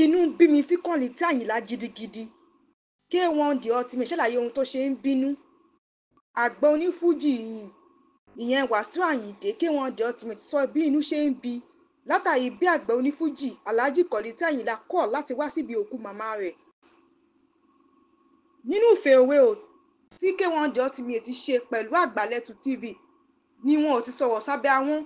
inú bí mi sí Kollington Àyìnlá gidigidi. K1 The Ultimate ṣàlàyé ohun tó ṣe ń bínú. Àgbà onífújì ìyẹn Wàsíù Àyìndé K1 The Ultimate sọ bí inú ṣe ń bí látàrí bí àgbà onífújì Alhaji Kollington Àyìnlá kọ̀ láti wá síbi òkú màmá rẹ̀. Nínú ìfèròwérò tí K1 The Ultimate ṣe pẹ̀lú Àgbàlẹ̀tù TV ni wọn ò ti sọ̀rọ̀ sábẹ́ ahọ́n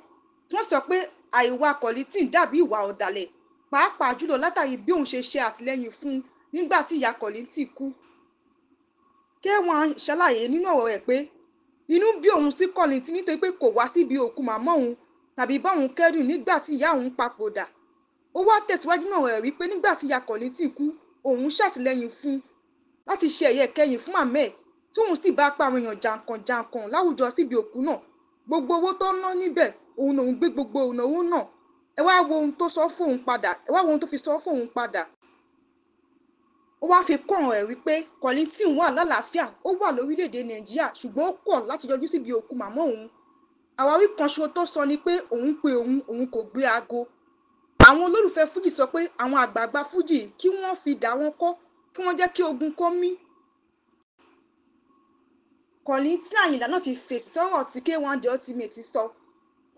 tí wọ́n sọ pé àìwá Kollington dàbí ìwà ọ̀dàlẹ̀ pàápàá jùlọ látàrí bí òun ṣe àtìlẹ́yìn fún un nígbà tí ìyá Kollington kú. K1 ṣàlàyé nínú ọ̀rọ̀ rẹ̀ pé inú bí òun sí Kollington nítorí pé kò wá síbi òkú màmá òun tàbí bá òun kẹ́dùn nígbà tí ìyá òun papòdà. Ó wá tẹ̀síwájú náà rẹ̀ wípé nígbà tí ìyá Kollington kú òun ṣàtìlẹ́yìn fún un láti ṣe ẹ̀yẹ kẹ́yìn fún màmá ẹ̀ tí òun sì bá pa àwọn èèyàn jàǹkànjàǹkàn láwùjọ síbi òkú náà. Gbogbo owó tó ń ná níbẹ̀ òun lòun gbé gbogbo ìnáwó náà. Ẹ wá wo ohun tó sọ fún òun padà, ẹ wá wo ohun tó fi sọ fún òun padà. Ó wá fi kọ́ ọ̀rọ̀ ẹ̀ wípé Kollington wà lálàáfíà, ó wà lórílẹ̀‐èdè Nàìjíríà ṣùgbọ́n ó kọ̀ láti yọjú síbi òkú màmá òun. Àwáwí kan ṣo tó sọ ni pé òun pe òun kò gbé aago. Àwọn olólùfẹ́ fújì sọ pé àwọn àgbààgbà fújì kí wọ́n fi dà wọ́n kọ́, kí wọ́n jẹ́ kí ogun kó mí. Kollington Àyìnlá náà ti fèsì sọ́rọ̀ tí K1 The Ultimate sọ.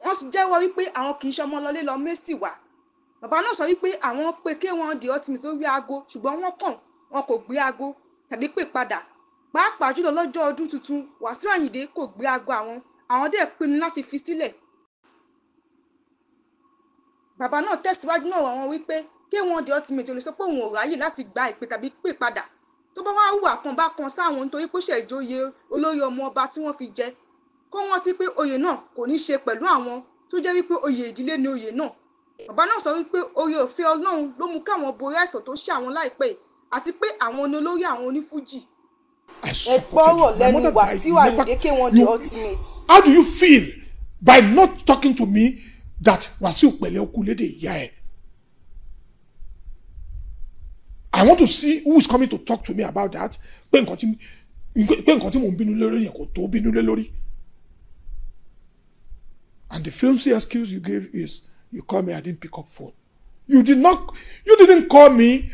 Wọ́n jẹ́wọ́ wípé àwọn kì í ṣọmọ lọlé lọ mẹ́sì wá. Bàbá náà sọ wípé àwọn pe K1 The Ultimate lórí aago ṣùgbọ́n wọn kò gbé aago tàbí pè padà. Pàápàá jùlọ lọ́jọ́ ọdún tuntun Wàsíù Àyìndé kò gbé aago àwọn dẹ̀ pinnu láti fi sílẹ̀. Bàbá náà tẹ̀síwájú náà wọ́n wípé K1 The Ultimate ò lè sọ pé òun ò ráyè láti gba ìpè tàbí pè padà. Tó bá wá hùwà kan bá kan sáwọn nítorí pé ṣèjòyè olórí ọmọ ọba tí wọ́n fi jẹ kó wọ́n ti pé oyè náà kò ní ṣe pẹ̀lú àwọn tó jẹ́ wípé oyè ìdílé ni oyè náà. Bàbá náà sọ wípé oore ọ̀fẹ́ Ọlọ́run ló mú káwọn borí àìsàn tó ṣe àwọn láìpẹ́ àti pé àwọn ni olórí àwọn onífújì. Ẹ gbọ́rọ̀ lẹ́nu Wàsíù Àyìndé K1 The Ultimate. How do you feel by not talking to me that Wàsíù pẹ̀lẹ́ okú lédè ìyá ẹ̀? I want to see who is coming to talk to me about that. Pé nǹkan tí mò ń bínú lórí yẹn kò tó bínú lé lórí. And the flimsy excuse you gave is you called me, I didn't pick up phone. You didn't call me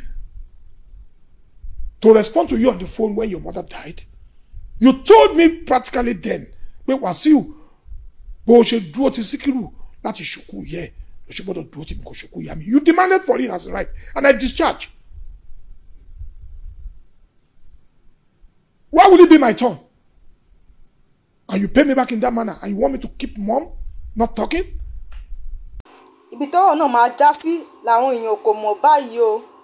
to respond to you on the phone when your mother died. You told me practically then, pé Wàsíù bó ṣe dúró ti Síkírù láti ṣòkú yẹ ló ṣe gbọ́dọ̀ dúró ti mi kò ṣòkú yá mi. You demanded for it as a right and I discharged. Why would it be my turn? And you pay me back in that manner and you want me to keep mum not talking? Ibi tọ́rọ̀ náà máa já sí làwọn èèyàn kò mọ̀ báyìí o.